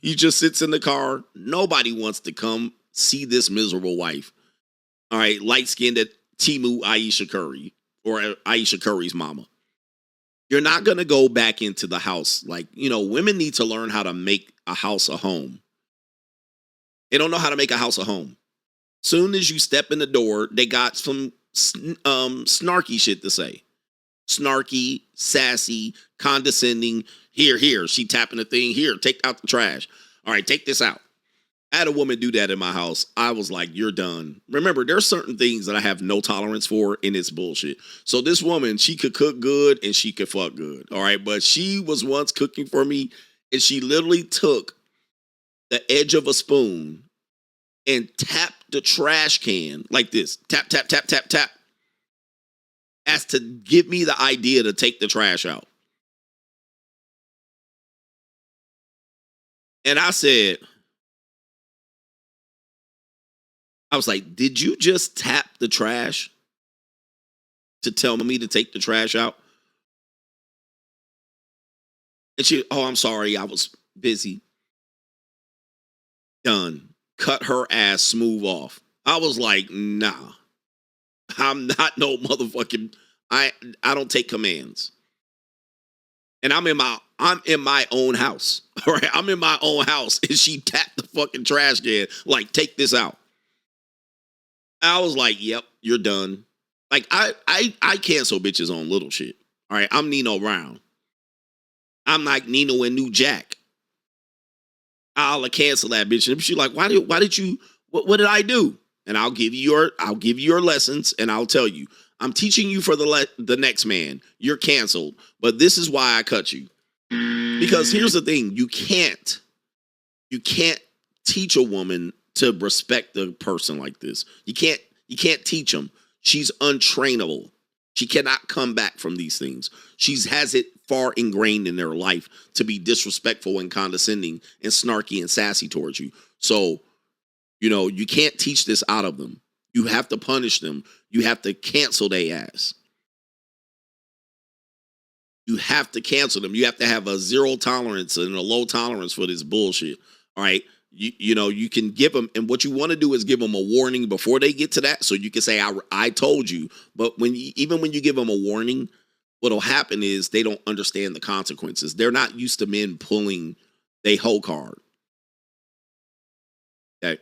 He just sits in the car. Nobody wants to come see this miserable wife. All right, light-skinned at Timu Aisha Curry or Aisha Curry's mama. You're not going to go back into the house. Like, women need to learn how to make a house a home. They don't know how to make a house a home. Soon as you step in the door, they got some snarky shit to say. Snarky, sassy, condescending. Here. She tapping the thing. Here, take out the trash. All right, take this out. I had a woman do that in my house. I was like, you're done. Remember, there's certain things that I have no tolerance for, and it's bullshit. So this woman, she could cook good and she could fuck good. All right, but she was once cooking for me, and she literally took the edge of a spoon and tapped the trash can like this. Tap, tap, tap, tap, tap. As to give me the idea to take the trash out. And I was like, did you just tap the trash to tell me to take the trash out? And she, I'm sorry, I was busy. Done. Cut her ass smooth off. I was like, nah. I'm not no motherfucking, I don't take commands. And I'm in my own house. All right. I'm in my own house. And she tapped the fucking trash can. Like, take this out. I was like, yep, you're done. Like, I cancel bitches on little shit. All right. I'm Nino Brown. I'm like Nino and New Jack. I'll cancel that bitch. And she's like, why did you, what did I do? And I'll give you your lessons, and I'll tell you, I'm teaching you for the next man. You're canceled, but this is why I cut you. Because here's the thing, you can't teach a woman to respect a person like this. You can't teach them. She's untrainable. She cannot come back from these things. She has it far ingrained in their life to be disrespectful and condescending and snarky and sassy towards you. So, you can't teach this out of them. You have to punish them. You have to cancel their ass. You have to cancel them. You have to have a zero tolerance and a low tolerance for this bullshit. All right. You can give them, and what you want to do is give them a warning before they get to that. So you can say, I told you. But even when you give them a warning, what'll happen is they don't understand the consequences. They're not used to men pulling their whole card. Okay.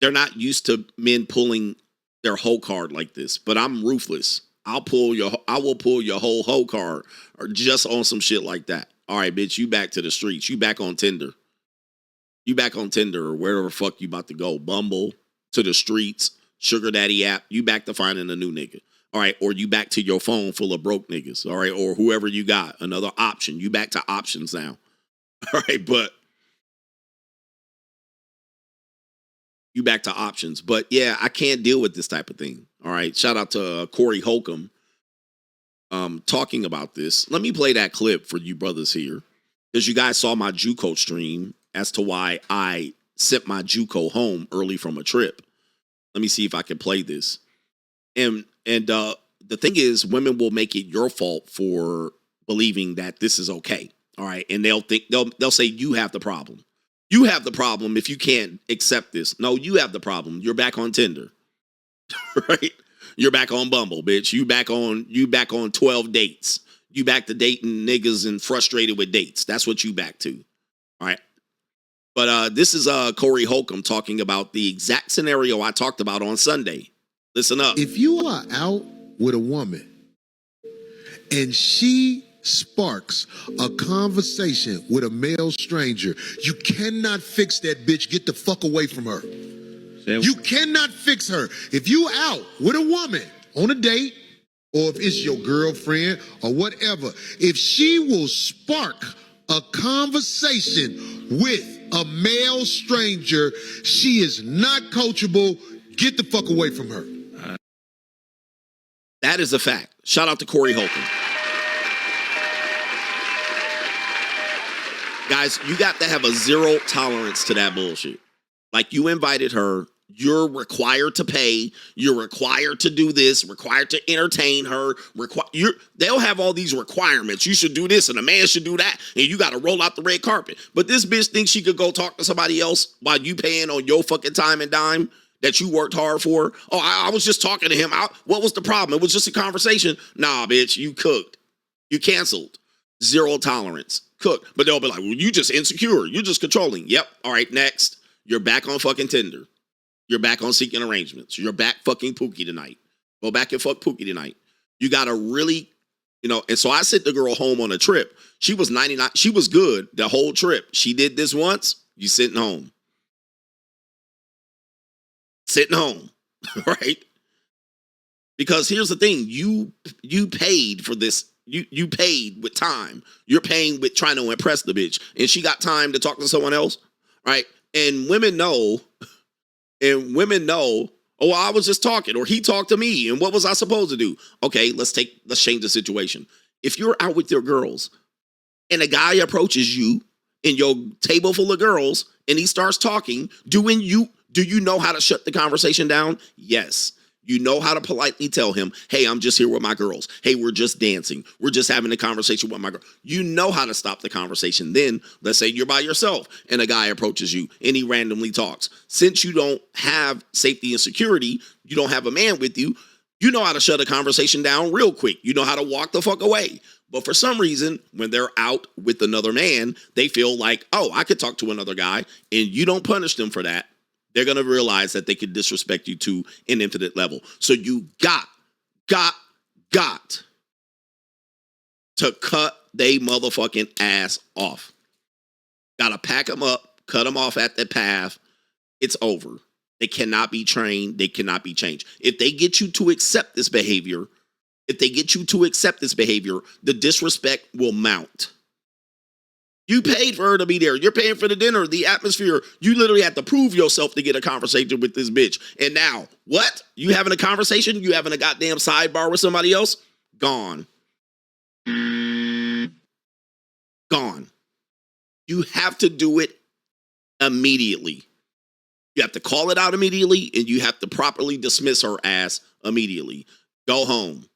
They're not used to men pulling their whole card like this, but I'm ruthless. I will pull your whole card or just on some shit like that. All right, bitch, you back to the streets. You back on Tinder. You back on Tinder or wherever the fuck you about to go. Bumble, to the streets, Sugar Daddy app. You back to finding a new nigga. All right, or you back to your phone full of broke niggas. All right, or whoever you got, another option. You back to options now. All right, but you back to options. But yeah, I can't deal with this type of thing. All right. Shout out to Corey Holcomb talking about this. Let me play that clip for you brothers here. Because you guys saw my JUCO stream as to why I sent my JUCO home early from a trip. Let me see if I can play this. And the thing is, women will make it your fault for believing that this is okay. All right. And they'll say you have the problem. You have the problem if you can't accept this. No, you have the problem. You're back on Tinder. Right? You're back on Bumble, bitch. You back on 12 dates. You back to dating niggas and frustrated with dates. That's what you back to. All right. But this is Corey Holcomb talking about the exact scenario I talked about on Sunday. Listen up. If you are out with a woman and she sparks a conversation with a male stranger, you cannot fix that bitch. Get the fuck away from her. You cannot fix her. If you out with a woman on a date, or if it's your girlfriend or whatever, if she will spark a conversation with a male stranger, she is not coachable. Get the fuck away from her. That is a fact. Shout out to Corey Holcomb. Guys, you got to have a zero tolerance to that bullshit. Like, you invited her, You're required to pay. You're required to do this. Required to entertain her. They'll have all these requirements. You should do this, and a man should do that, and you got to roll out the red carpet. But this bitch thinks she could go talk to somebody else while you paying on your fucking time and dime that you worked hard for. Oh, I was just talking to him. What was the problem? It was just a conversation. Nah, bitch, you cooked. You canceled. Zero tolerance. Cooked. But they'll be like, well, you just insecure. You're just controlling. Yep. All right, next. You're back on fucking Tinder. You're back on seeking arrangements. You're back fucking Pookie tonight. Go back and fuck Pookie tonight. You got to really, and so I sent the girl home on a trip. She was 99. She was good the whole trip. She did this once. You sitting home. Sitting home. Right? Because here's the thing. You paid for this. You paid with time. You're paying with trying to impress the bitch. And she got time to talk to someone else. Right? And women know, oh, well, I was just talking, or he talked to me, and what was I supposed to do? Okay, let's change the situation. If you're out with your girls, and a guy approaches you in your table full of girls, and he starts talking, do you know how to shut the conversation down? Yes. You know how to politely tell him, hey, I'm just here with my girls. Hey, we're just dancing. We're just having a conversation with my girl. You know how to stop the conversation. Then, let's say you're by yourself and a guy approaches you and he randomly talks. Since you don't have safety and security, you don't have a man with you, you know how to shut a conversation down real quick. You know how to walk the fuck away. But for some reason, when they're out with another man, they feel like, oh, I could talk to another guy, and you don't punish them for that. They're going to realize that they could disrespect you to an infinite level. So you got to cut they motherfucking ass off. Got to pack them up, cut them off at the path. It's over. They cannot be trained. They cannot be changed. If they get you to accept this behavior, the disrespect will mount. You paid for her to be there. You're paying for the dinner, the atmosphere. You literally have to prove yourself to get a conversation with this bitch. And now, what? You having a conversation? You having a goddamn sidebar with somebody else? Gone. Gone. You have to do it immediately. You have to call it out immediately, and you have to properly dismiss her ass immediately. Go home.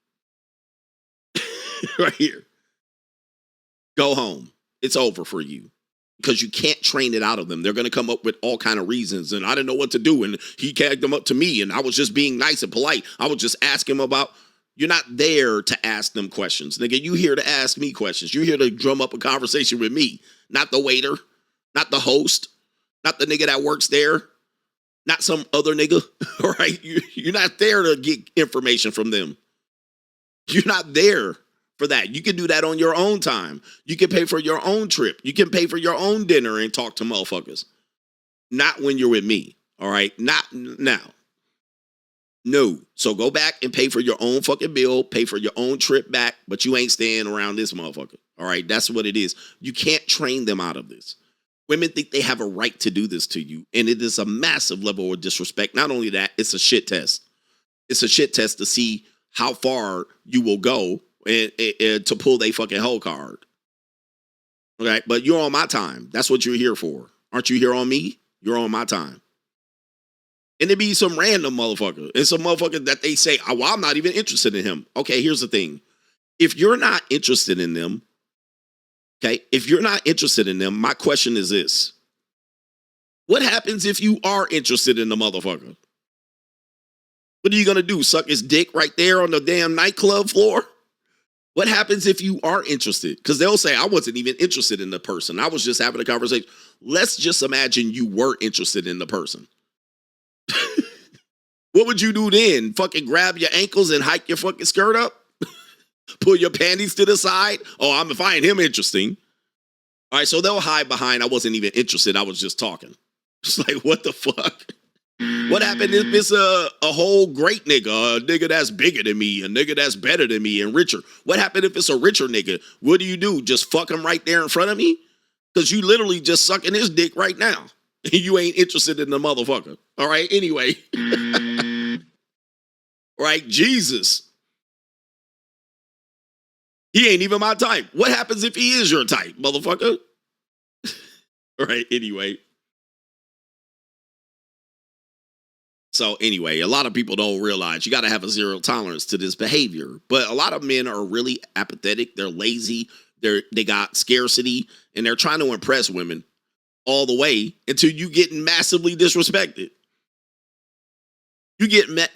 Right here. Go home. It's over for you, because you can't train it out of them. They're going to come up with all kind of reasons, and I didn't know what to do, and he cagged them up to me, and I was just being nice and polite. I would just ask him about. You're not there to ask them questions. Nigga, you here to ask me questions. You're here to drum up a conversation with me, not the waiter, not the host, not the nigga that works there, not some other nigga, all right? You're not there to get information from them. You're not there for that. You can do that on your own time. You can pay for your own trip. You can pay for your own dinner and talk to motherfuckers. Not when you're with me, all right? Not now. No. So go back and pay for your own fucking bill, pay for your own trip back, but you ain't staying around this motherfucker, all right? That's what it is. You can't train them out of this. Women think they have a right to do this to you, and it is a massive level of disrespect. Not only that, it's a shit test. It's a shit test to see how far you will go and to pull they fucking whole card. Okay, but you're on my time. That's what you're here for. Aren't you here on me? You're on my time. And it be some random motherfucker. It's a motherfucker that they say, oh, well, I'm not even interested in him. Okay, here's the thing. If you're not interested in them, my question is this. What happens if you are interested in the motherfucker? What are you going to do? Suck his dick right there on the damn nightclub floor? What happens if you are interested? Because they'll say, I wasn't even interested in the person. I was just having a conversation. Let's just imagine you were interested in the person. What would you do then? Fucking grab your ankles and hike your fucking skirt up? Pull your panties to the side? Oh, I'm finding him interesting. All right, so they'll hide behind, I wasn't even interested. I was just talking. It's like, what the fuck? What happened if it's a whole great nigga, a nigga that's bigger than me, a nigga that's better than me and richer? What happened if it's a richer nigga? What do? Just fuck him right there in front of me? Because you literally just sucking his dick right now. And you ain't interested in the motherfucker. All right, anyway. Right, Jesus. He ain't even my type. What happens if he is your type, motherfucker? All right, anyway. So anyway, a lot of people don't realize you got to have a zero tolerance to this behavior. But a lot of men are really apathetic. They're lazy. They got scarcity, and they're trying to impress women all the way until you get massively disrespected. You get men,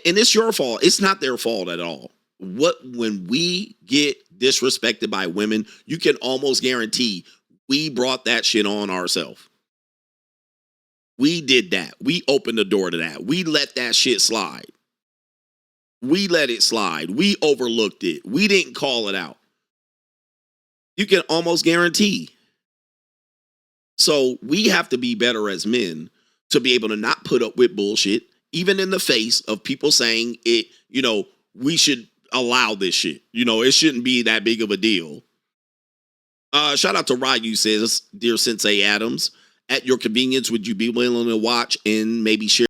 and it's your fault. It's not their fault at all. When we get disrespected by women, you can almost guarantee we brought that shit on ourselves. We did that. We opened the door to that. We let that shit slide. We let it slide. We overlooked it. We didn't call it out. You can almost guarantee. So we have to be better as men to be able to not put up with bullshit, even in the face of people saying it, we should allow this shit. It shouldn't be that big of a deal. Shout out to Ryu says, Dear Sensei Adams, at your convenience, would you be willing to watch and maybe share